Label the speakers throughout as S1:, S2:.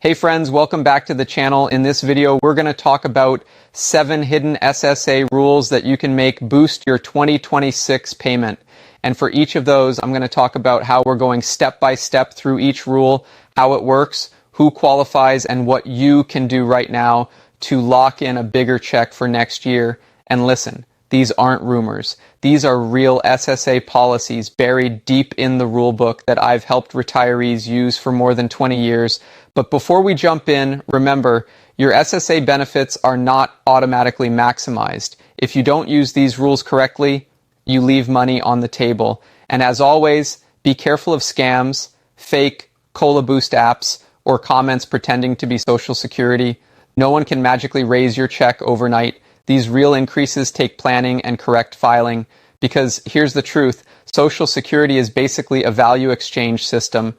S1: Hey friends, welcome back to the channel. In this video, we're going to talk about 7 hidden SSA rules that you can make boost your 2026 payment. And for each of those, I'm going to talk about how we're going step by step through each rule, how it works, who qualifies, and what you can do right now to lock in a bigger check for next year. And listen, these aren't rumors. These are real SSA policies buried deep in the rule book that I've helped retirees use for more than 20 years. But before we jump in, remember, your SSA benefits are not automatically maximized. If you don't use these rules correctly, you leave money on the table. And as always, be careful of scams, fake Cola Boost apps, or comments pretending to be Social Security. No one can magically raise your check overnight. These real increases take planning and correct filing, because here's the truth, Social Security is basically a value exchange system.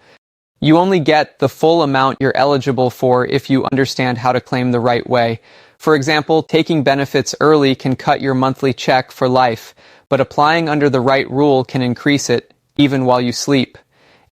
S1: You only get the full amount you're eligible for if you understand how to claim the right way. For example, taking benefits early can cut your monthly check for life, but applying under the right rule can increase it, even while you sleep.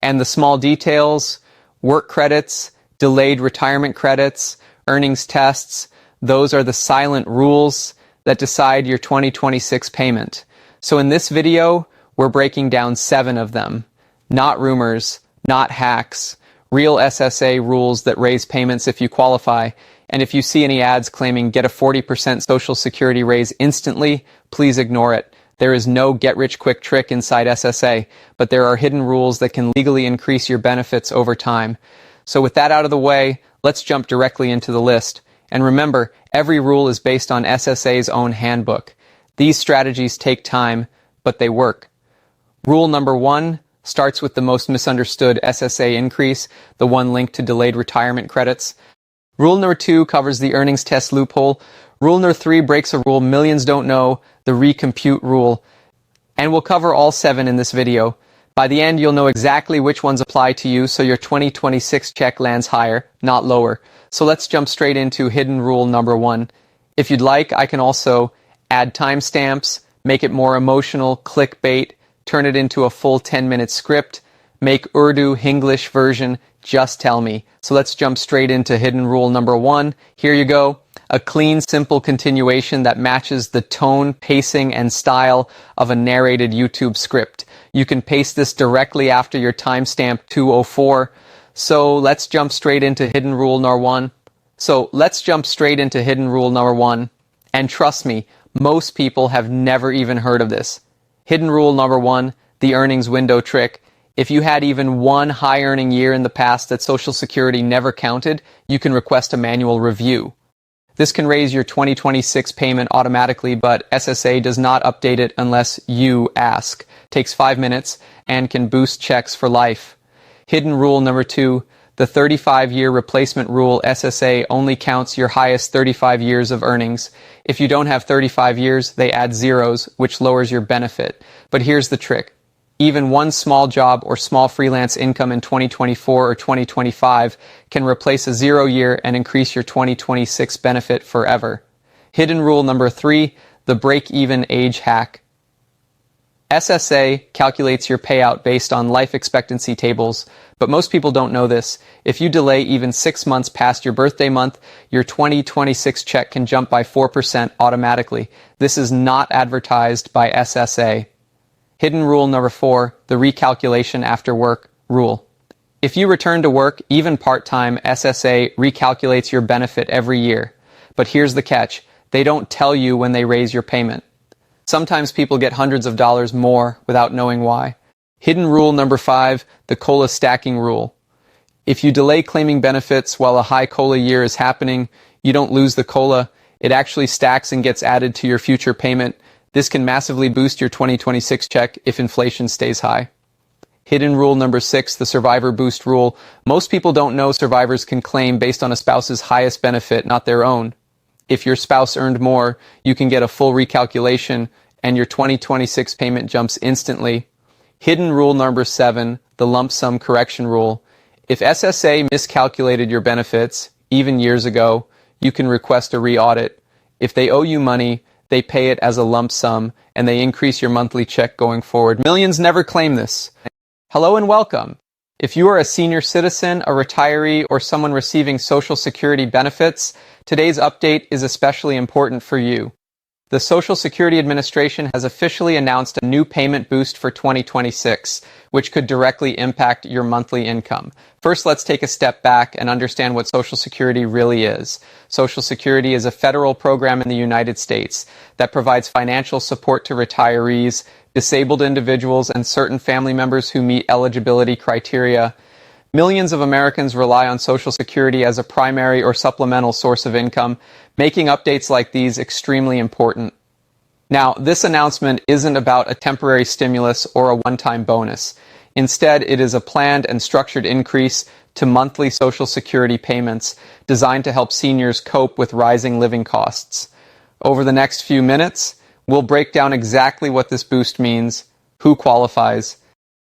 S1: And the small details, work credits, delayed retirement credits, earnings tests, those are the silent rules that decide your 2026 payment. So in this video, we're breaking down 7 of them. Not rumors, not hacks, real SSA rules that raise payments if you qualify. And if you see any ads claiming get a 40% Social Security raise instantly, please ignore it. There is no get-rich-quick trick inside SSA, but there are hidden rules that can legally increase your benefits over time. So with that out of the way, let's jump directly into the list. And remember, every rule is based on SSA's own handbook. These strategies take time, but they work. Rule number 1 starts with the most misunderstood SSA increase, the one linked to delayed retirement credits. Rule number 2 covers the earnings test loophole. Rule number 3 breaks a rule millions don't know, the recompute rule. And we'll cover all 7 in this video. By the end, you'll know exactly which ones apply to you, so your 2026 check lands higher, not lower. So let's jump straight into hidden rule number 1. If you'd like, I can also add timestamps, make it more emotional, clickbait, turn it into a full 10-minute script, make Urdu Hinglish version, just tell me. So let's jump straight into hidden rule number 1. Here you go. A clean, simple continuation that matches the tone, pacing, and style of a narrated YouTube script. You can paste this directly after your timestamp 204. So let's jump straight into hidden rule number 1. And trust me, most people have never even heard of this. Hidden rule number 1, the earnings window trick. If you had even one high-earning year in the past that Social Security never counted, you can request a manual review. This can raise your 2026 payment automatically, but SSA does not update it unless you ask. Takes 5 minutes and can boost checks for life. Hidden rule number 2, the 35-year replacement rule. SSA only counts your highest 35 years of earnings. If you don't have 35 years, they add zeros, which lowers your benefit. But here's the trick. Even one small job or small freelance income in 2024 or 2025 can replace a 0 year and increase your 2026 benefit forever. Hidden rule number 3, the break-even age hack. SSA calculates your payout based on life expectancy tables, but most people don't know this. If you delay even 6 months past your birthday month, your 2026 check can jump by 4% automatically. This is not advertised by SSA. Hidden rule number 4, the recalculation after work rule. If you return to work, even part-time, SSA recalculates your benefit every year. But here's the catch. They don't tell you when they raise your payment. Sometimes people get hundreds of dollars more without knowing why. Hidden rule number 5, the COLA stacking rule. If you delay claiming benefits while a high COLA year is happening, you don't lose the COLA. It actually stacks and gets added to your future payment. This can massively boost your 2026 check if inflation stays high. Hidden rule number 6, the survivor boost rule. Most people don't know survivors can claim based on a spouse's highest benefit, not their own. If your spouse earned more, you can get a full recalculation and your 2026 payment jumps instantly. Hidden rule number 7, the lump sum correction rule. If SSA miscalculated your benefits, even years ago, you can request a re-audit. If they owe you money, they pay it as a lump sum, and they increase your monthly check going forward. Millions never claim this. Hello and welcome. If you are a senior citizen, a retiree, or someone receiving Social Security benefits, today's update is especially important for you. The Social Security Administration has officially announced a new payment boost for 2026, which could directly impact your monthly income. First, let's take a step back and understand what Social Security really is. Social Security is a federal program in the United States that provides financial support to retirees, disabled individuals, and certain family members who meet eligibility criteria. Millions of Americans rely on Social Security as a primary or supplemental source of income, making updates like these extremely important. Now, this announcement isn't about a temporary stimulus or a one-time bonus. Instead, it is a planned and structured increase to monthly Social Security payments designed to help seniors cope with rising living costs. Over the next few minutes, we'll break down exactly what this boost means, who qualifies,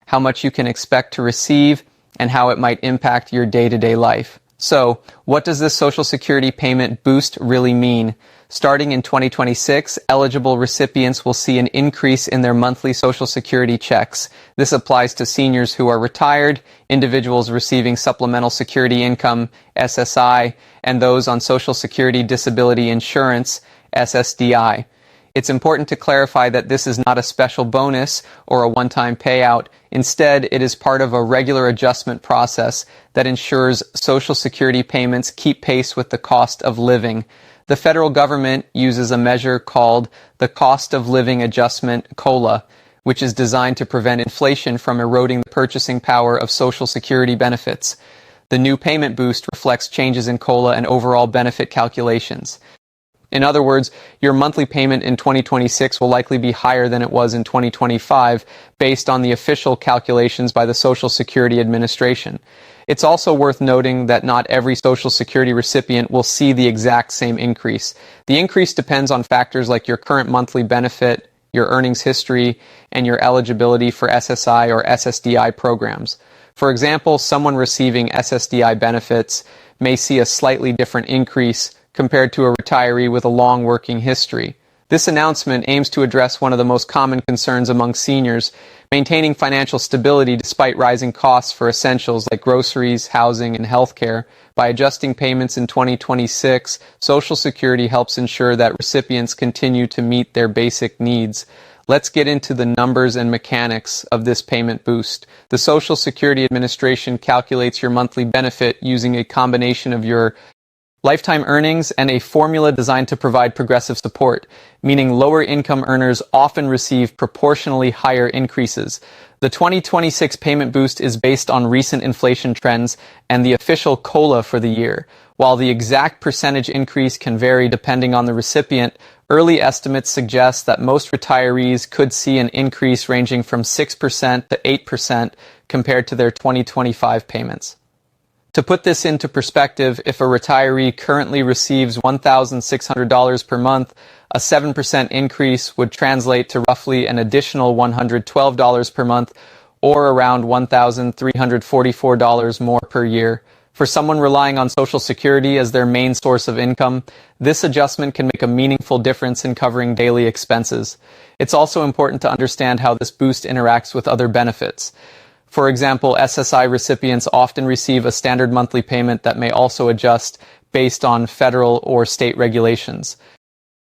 S1: how much you can expect to receive, and how it might impact your day-to-day life. So, what does this Social Security payment boost really mean? Starting in 2026, eligible recipients will see an increase in their monthly Social Security checks. This applies to seniors who are retired, individuals receiving supplemental security income, SSI, and those on Social Security Disability Insurance, SSDI. It's important to clarify that this is not a special bonus or a one-time payout. Instead, it is part of a regular adjustment process that ensures Social Security payments keep pace with the cost of living. The federal government uses a measure called the Cost of Living Adjustment, COLA, which is designed to prevent inflation from eroding the purchasing power of Social Security benefits. The new payment boost reflects changes in COLA and overall benefit calculations. In other words, your monthly payment in 2026 will likely be higher than it was in 2025 based on the official calculations by the Social Security Administration. It's also worth noting that not every Social Security recipient will see the exact same increase. The increase depends on factors like your current monthly benefit, your earnings history, and your eligibility for SSI or SSDI programs. For example, someone receiving SSDI benefits may see a slightly different increase compared to a retiree with a long working history. This announcement aims to address one of the most common concerns among seniors, maintaining financial stability despite rising costs for essentials like groceries, housing, and healthcare. By adjusting payments in 2026, Social Security helps ensure that recipients continue to meet their basic needs. Let's get into the numbers and mechanics of this payment boost. The Social Security Administration calculates your monthly benefit using a combination of your lifetime earnings and a formula designed to provide progressive support, meaning lower income earners often receive proportionally higher increases. The 2026 payment boost is based on recent inflation trends and the official COLA for the year. While the exact percentage increase can vary depending on the recipient, early estimates suggest that most retirees could see an increase ranging from 6% to 8% compared to their 2025 payments. To put this into perspective, if a retiree currently receives $1,600 per month, a 7% increase would translate to roughly an additional $112 per month, or around $1,344 more per year. For someone relying on Social Security as their main source of income, this adjustment can make a meaningful difference in covering daily expenses. It's also important to understand how this boost interacts with other benefits. For example, SSI recipients often receive a standard monthly payment that may also adjust based on federal or state regulations.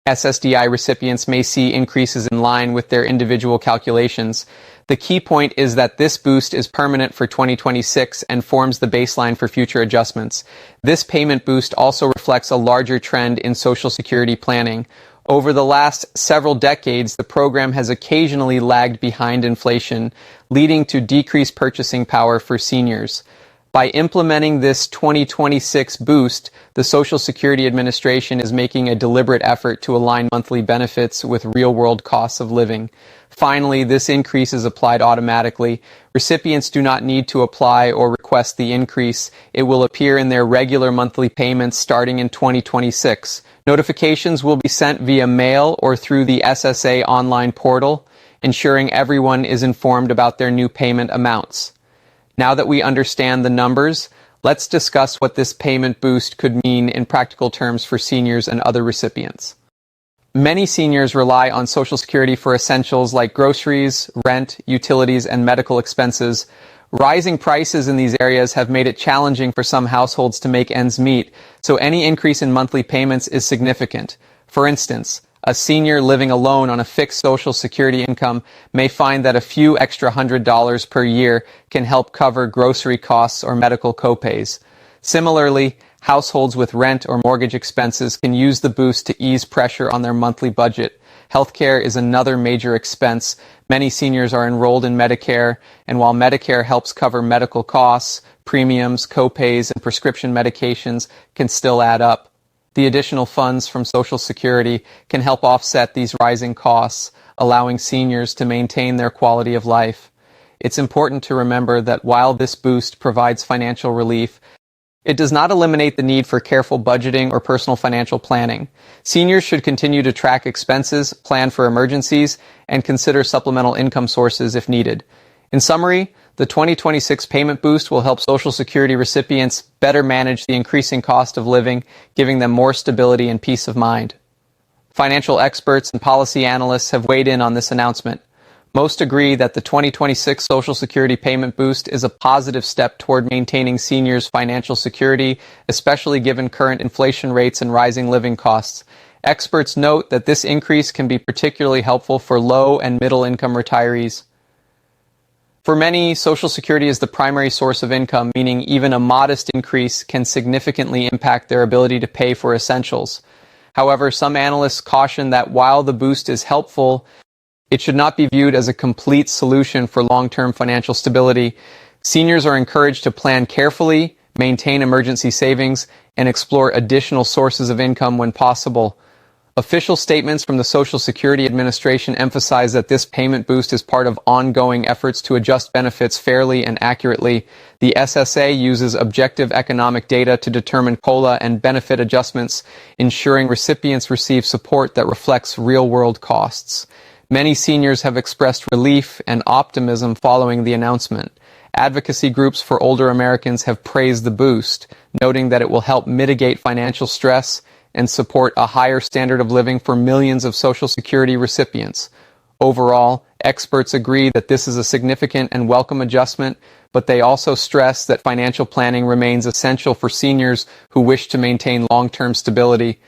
S1: SSDI recipients may see increases in line with their individual calculations. The key point is that this boost is permanent for 2026 and forms the baseline for future adjustments. This payment boost also reflects a larger trend in Social Security planning. Over the last several decades, the program has occasionally lagged behind inflation, leading to decreased purchasing power for seniors. By implementing this 2026 boost, the Social Security Administration is making a deliberate effort to align monthly benefits with real-world costs of living. Finally, this increase is applied automatically. Recipients do not need to apply or request the increase. It will appear in their regular monthly payments starting in 2026. Notifications will be sent via mail or through the SSA online portal, ensuring everyone is informed about their new payment amounts. Now that we understand the numbers, let's discuss what this payment boost could mean in practical terms for seniors and other recipients. Many seniors rely on Social Security for essentials like groceries, rent, utilities, and medical expenses. Rising prices in these areas have made it challenging for some households to make ends meet, so any increase in monthly payments is significant. For instance, a senior living alone on a fixed Social Security income may find that a few extra $100 per year can help cover grocery costs or medical copays. Similarly, households with rent or mortgage expenses can use the boost to ease pressure on their monthly budget. Healthcare is another major expense. Many seniors are enrolled in Medicare, and while Medicare helps cover medical costs, premiums, copays, and prescription medications can still add up. The additional funds from Social Security can help offset these rising costs, allowing seniors to maintain their quality of life. It's important to remember that while this boost provides financial relief, it does not eliminate the need for careful budgeting or personal financial planning. Seniors should continue to track expenses, plan for emergencies, and consider supplemental income sources if needed. In summary, the 2026 payment boost will help Social Security recipients better manage the increasing cost of living, giving them more stability and peace of mind. Financial experts and policy analysts have weighed in on this announcement. Most agree that the 2026 Social Security payment boost is a positive step toward maintaining seniors' financial security, especially given current inflation rates and rising living costs. Experts note that this increase can be particularly helpful for low and middle-income retirees. For many, Social Security is the primary source of income, meaning even a modest increase can significantly impact their ability to pay for essentials. However, some analysts caution that while the boost is helpful, it should not be viewed as a complete solution for long-term financial stability. Seniors are encouraged to plan carefully, maintain emergency savings, and explore additional sources of income when possible. Official statements from the Social Security Administration emphasize that this payment boost is part of ongoing efforts to adjust benefits fairly and accurately. The SSA uses objective economic data to determine COLA and benefit adjustments, ensuring recipients receive support that reflects real-world costs. Many seniors have expressed relief and optimism following the announcement. Advocacy groups for older Americans have praised the boost, noting that it will help mitigate financial stress and support a higher standard of living for millions of Social Security recipients. Overall, experts agree that this is a significant and welcome adjustment, but they also stress that financial planning remains essential for seniors who wish to maintain long-term stability.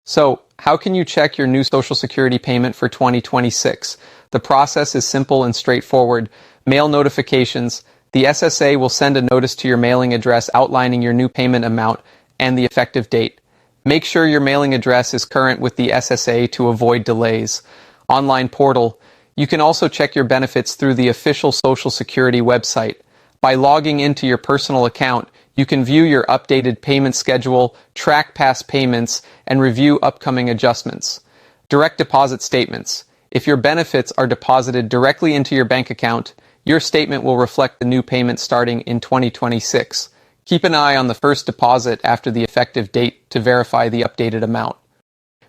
S1: So, how can you check your new Social Security payment for 2026? The process is simple and straightforward. Mail notifications. The SSA will send a notice to your mailing address outlining your new payment amount and the effective date. Make sure your mailing address is current with the SSA to avoid delays. Online portal. You can also check your benefits through the official Social Security website. By logging into your personal account, you can view your updated payment schedule, track past payments, and review upcoming adjustments. Direct deposit statements. If your benefits are deposited directly into your bank account, your statement will reflect the new payment starting in 2026. Keep an eye on the first deposit after the effective date to verify the updated amount.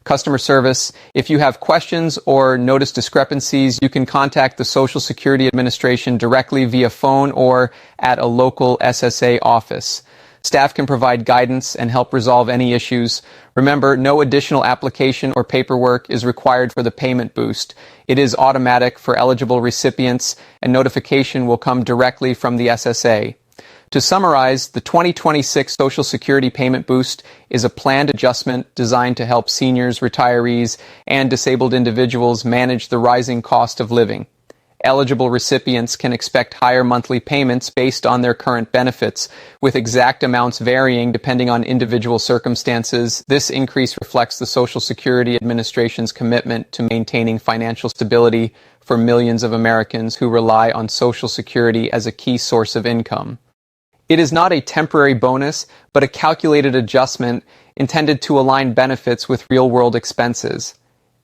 S1: Customer service. If you have questions or notice discrepancies, you can contact the Social Security Administration directly via phone or at a local SSA office. Staff can provide guidance and help resolve any issues. Remember, no additional application or paperwork is required for the payment boost. It is automatic for eligible recipients, and notification will come directly from the SSA. To summarize, the 2026 Social Security payment boost is a planned adjustment designed to help seniors, retirees, and disabled individuals manage the rising cost of living. Eligible recipients can expect higher monthly payments based on their current benefits, with exact amounts varying depending on individual circumstances. This increase reflects the Social Security Administration's commitment to maintaining financial stability for millions of Americans who rely on Social Security as a key source of income. It is not a temporary bonus, but a calculated adjustment intended to align benefits with real-world expenses.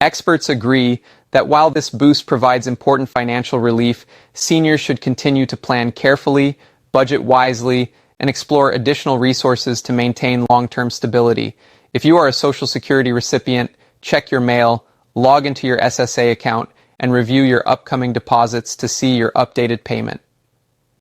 S1: Experts agree that while this boost provides important financial relief, seniors should continue to plan carefully, budget wisely, and explore additional resources to maintain long-term stability. If you are a Social Security recipient, check your mail, log into your SSA account, and review your upcoming deposits to see your updated payment.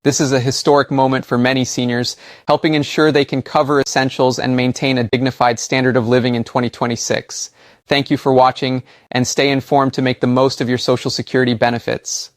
S1: This is a historic moment for many seniors, helping ensure they can cover essentials and maintain a dignified standard of living in 2026. Thank you for watching, and stay informed to make the most of your Social Security benefits.